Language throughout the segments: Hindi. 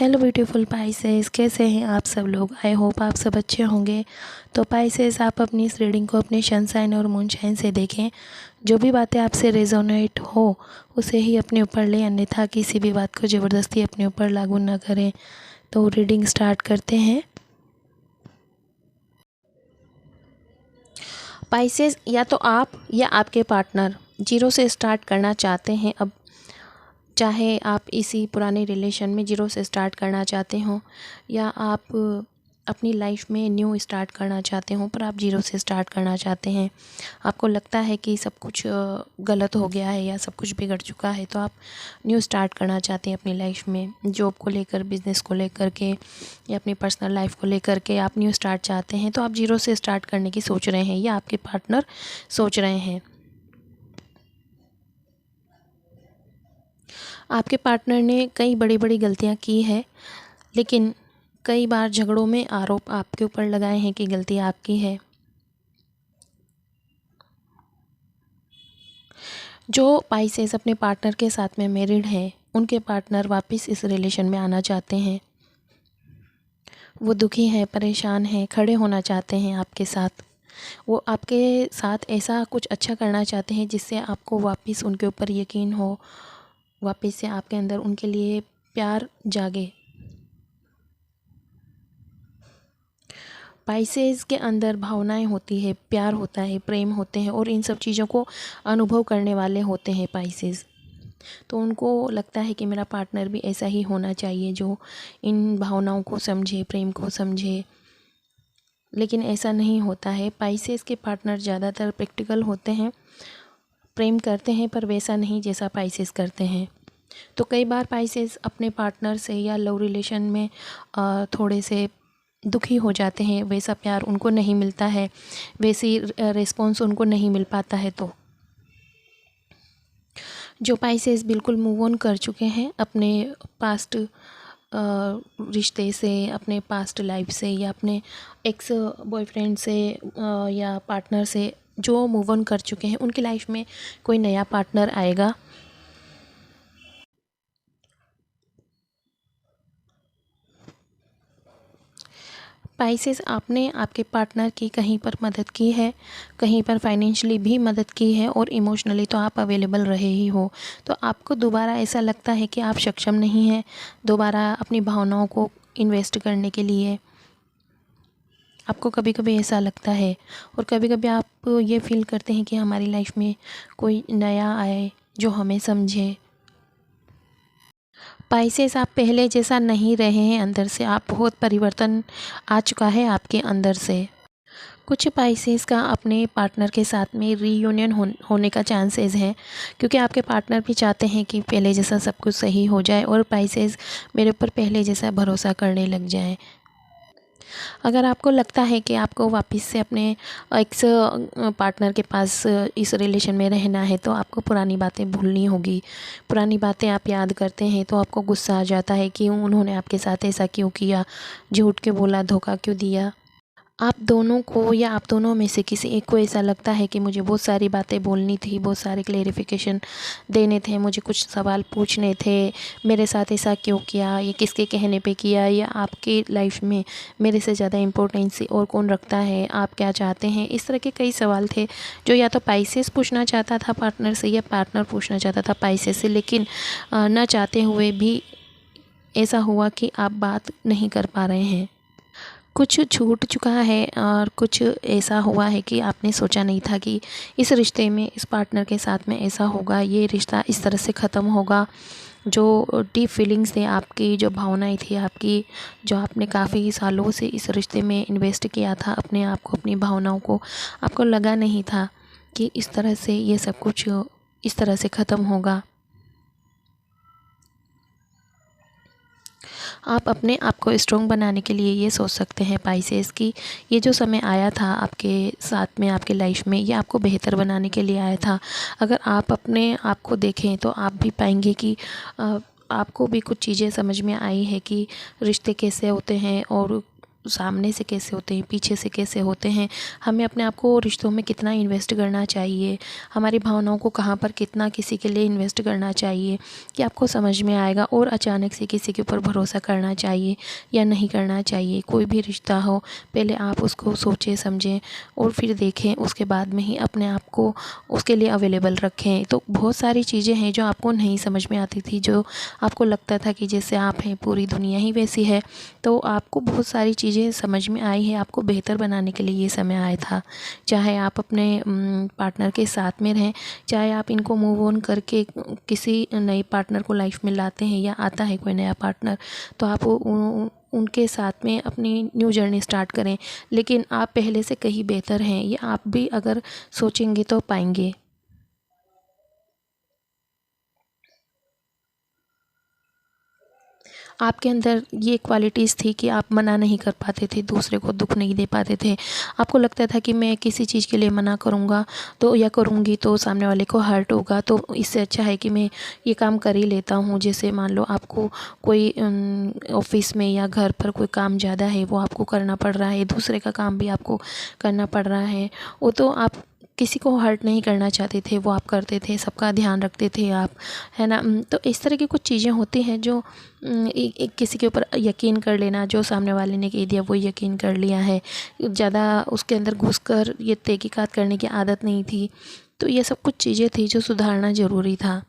हेलो ब्यूटीफुल पाइसेस, कैसे हैं आप सब लोग। आई होप आप सब अच्छे होंगे। तो पाइसेस, आप अपनी इस रीडिंग को अपने सन साइन और मून साइन से देखें। जो भी बातें आपसे रेजोनेट हो उसे ही अपने ऊपर ले, अन्यथा किसी भी बात को ज़बरदस्ती अपने ऊपर लागू ना करें। तो रीडिंग स्टार्ट करते हैं। पाइसेस, या तो आप या आपके पार्टनर जीरो से स्टार्ट करना चाहते हैं। अब चाहे आप इसी पुराने रिलेशन में जीरो से स्टार्ट करना चाहते हो या आप अपनी लाइफ में न्यू स्टार्ट करना चाहते हो, पर आप जीरो से स्टार्ट करना चाहते हैं। आपको लगता है कि सब कुछ गलत हो गया है या सब कुछ बिगड़ चुका है, तो आप न्यू स्टार्ट करना चाहते हैं अपनी लाइफ में। जॉब को लेकर, बिज़नेस को लेकर के या अपनी पर्सनल लाइफ को लेकर के आप न्यू स्टार्ट चाहते हैं। तो आप जीरो से स्टार्ट करने की सोच रहे हैं या आपके पार्टनर सोच रहे हैं। आपके पार्टनर ने कई बड़ी बड़ी गलतियां की है, लेकिन कई बार झगड़ों में आरोप आपके ऊपर लगाए हैं कि गलती आपकी है। जो पाइसेस अपने पार्टनर के साथ में मैरिड हैं, उनके पार्टनर वापस इस रिलेशन में आना चाहते हैं। वो दुखी हैं, परेशान हैं, खड़े होना चाहते हैं आपके साथ। वो आपके साथ ऐसा कुछ अच्छा करना चाहते हैं जिससे आपको वापस उनके ऊपर यकीन हो, वापस से आपके अंदर उनके लिए प्यार जागे। पाइसेस के अंदर भावनाएं होती है, प्यार होता है, प्रेम होते हैं और इन सब चीज़ों को अनुभव करने वाले होते हैं पाइसेस। तो उनको लगता है कि मेरा पार्टनर भी ऐसा ही होना चाहिए जो इन भावनाओं को समझे, प्रेम को समझे। लेकिन ऐसा नहीं होता है। पाइसेस के पार्टनर ज़्यादातर प्रैक्टिकल होते हैं, प्रेम करते हैं पर वैसा नहीं जैसा पाइसेस करते हैं। तो कई बार पाइसेस अपने पार्टनर से या लव रिलेशन में थोड़े से दुखी हो जाते हैं। वैसा प्यार उनको नहीं मिलता है, वैसी रिस्पॉन्स उनको नहीं मिल पाता है। तो जो पाइसेस बिल्कुल मूव ऑन कर चुके हैं अपने पास्ट रिश्ते से, अपने पास्ट लाइफ से या अपने एक्स बॉयफ्रेंड से या पार्टनर से, जो मूव ऑन कर चुके हैं, उनकी लाइफ में कोई नया पार्टनर आएगा। पाइसेस, आपने आपके पार्टनर की कहीं पर मदद की है, कहीं पर फाइनेंशियली भी मदद की है और इमोशनली तो आप अवेलेबल रहे ही हो। तो आपको दोबारा ऐसा लगता है कि आप सक्षम नहीं हैं दोबारा अपनी भावनाओं को इन्वेस्ट करने के लिए। आपको कभी कभी ऐसा लगता है और कभी कभी आप ये फील करते हैं कि हमारी लाइफ में कोई नया आए जो हमें समझे। पाइसेस, आप पहले जैसा नहीं रहे हैं अंदर से, आप बहुत परिवर्तन आ चुका है आपके अंदर से। कुछ पाइसेस का अपने पार्टनर के साथ में रीयूनियन होने का चांसेस है, क्योंकि आपके पार्टनर भी चाहते हैं कि पहले जैसा सब कुछ सही हो जाए और पाइसेस मेरे ऊपर पहले जैसा भरोसा करने लग जाए। अगर आपको लगता है कि आपको वापस से अपने एक्स पार्टनर के पास इस रिलेशन में रहना है, तो आपको पुरानी बातें भूलनी होगी। पुरानी बातें आप याद करते हैं तो आपको गुस्सा आ जाता है कि उन्होंने आपके साथ ऐसा क्यों किया, झूठ क्यों बोला, धोखा क्यों दिया। आप दोनों को या आप दोनों में से किसी एक को ऐसा लगता है कि मुझे बहुत सारी बातें बोलनी थी, बहुत सारे क्लेरिफिकेशन देने थे, मुझे कुछ सवाल पूछने थे, मेरे साथ ऐसा क्यों किया, ये किसके कहने पे किया, या आपके लाइफ में मेरे से ज़्यादा इम्पोर्टेंस और कौन रखता है, आप क्या चाहते हैं। इस तरह के कई सवाल थे जो या तो पाइसेस पूछना चाहता था पार्टनर से या पार्टनर पूछना चाहता था पाइसेस से, लेकिन न चाहते हुए भी ऐसा हुआ कि आप बात नहीं कर पा रहे हैं। कुछ छूट चुका है और कुछ ऐसा हुआ है कि आपने सोचा नहीं था कि इस रिश्ते में, इस पार्टनर के साथ में ऐसा होगा, ये रिश्ता इस तरह से ख़त्म होगा। जो डीप फीलिंग्स थे आपकी, जो भावनाएं थी आपकी, जो आपने काफ़ी सालों से इस रिश्ते में इन्वेस्ट किया था अपने आप को, अपनी भावनाओं को, आपको लगा नहीं था कि इस तरह से ये सब कुछ इस तरह से ख़त्म होगा। आप अपने आप को स्ट्रॉन्ग बनाने के लिए ये सोच सकते हैं पाइसेस की ये जो समय आया था आपके साथ में, आपके लाइफ में, ये आपको बेहतर बनाने के लिए आया था। अगर आप अपने आप को देखें तो आप भी पाएंगे कि आपको भी कुछ चीज़ें समझ में आई है कि रिश्ते कैसे होते हैं और सामने से कैसे होते हैं, पीछे से कैसे होते हैं, हमें अपने आप को रिश्तों में कितना इन्वेस्ट करना चाहिए, हमारी भावनाओं को कहाँ पर कितना किसी के लिए इन्वेस्ट करना चाहिए, कि आपको समझ में आएगा। और अचानक से किसी के ऊपर भरोसा करना चाहिए या नहीं करना चाहिए। कोई भी रिश्ता हो, पहले आप उसको सोचें समझें और फिर देखें, उसके बाद में ही अपने आप को उसके लिए अवेलेबल रखें। तो बहुत सारी चीज़ें हैं जो आपको नहीं समझ में आती थी, जो आपको लगता था कि जैसे आप हैं पूरी दुनिया ही वैसी है, तो आपको बहुत सारी चीज़ें समझ में आई है। आपको बेहतर बनाने के लिए ये समय आया था। चाहे आप अपने पार्टनर के साथ में रहें, चाहे आप इनको मूव ऑन करके किसी नए पार्टनर को लाइफ में लाते हैं या आता है कोई नया पार्टनर, तो आप उनके साथ में अपनी न्यू जर्नी स्टार्ट करें। लेकिन आप पहले से कहीं बेहतर हैं, ये आप भी अगर सोचेंगे तो पाएंगे। आपके अंदर ये क्वालिटीज़ थी कि आप मना नहीं कर पाते थे, दूसरे को दुःख नहीं दे पाते थे। आपको लगता था कि मैं किसी चीज़ के लिए मना करूँगा तो या करूँगी तो सामने वाले को हर्ट होगा, तो इससे अच्छा है कि मैं ये काम कर ही लेता हूँ। जैसे मान लो आपको कोई ऑफ़िस में या घर पर कोई काम ज़्यादा है, वो आपको करना पड़ रहा है, दूसरे का काम भी आपको करना पड़ रहा है, वो तो आप किसी को हर्ट नहीं करना चाहते थे, वो आप करते थे, सबका ध्यान रखते थे आप, है ना। तो इस तरह की कुछ चीज़ें होती हैं जो एक किसी के ऊपर यकीन कर लेना, जो सामने वाले ने कह दिया वो यकीन कर लिया है, ज़्यादा उसके अंदर घुसकर ये तहकीकात करने की आदत नहीं थी। तो ये सब कुछ चीज़ें थी जो सुधारना ज़रूरी था।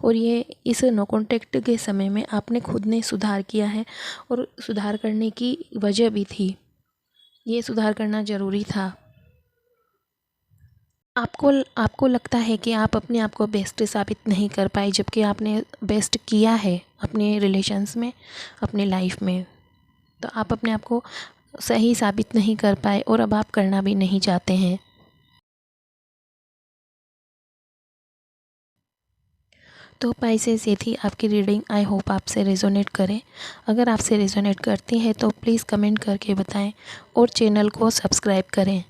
और ये इस नो कॉन्टैक्ट के समय में आपने खुद ने सुधार किया है, और सुधार करने की वजह भी थी, ये सुधार करना ज़रूरी था। आपको आपको लगता है कि आप अपने आप को बेस्ट साबित नहीं कर पाए, जबकि आपने बेस्ट किया है अपने रिलेशंस में, अपने लाइफ में। तो आप अपने आप को सही साबित नहीं कर पाए और अब आप करना भी नहीं चाहते हैं। तो पाइसेस, ये थी आपकी रीडिंग। आई होप आपसे रेजोनेट करे। अगर आपसे रेजोनेट करती है तो प्लीज़ कमेंट करके बताएं और चैनल को सब्सक्राइब करें।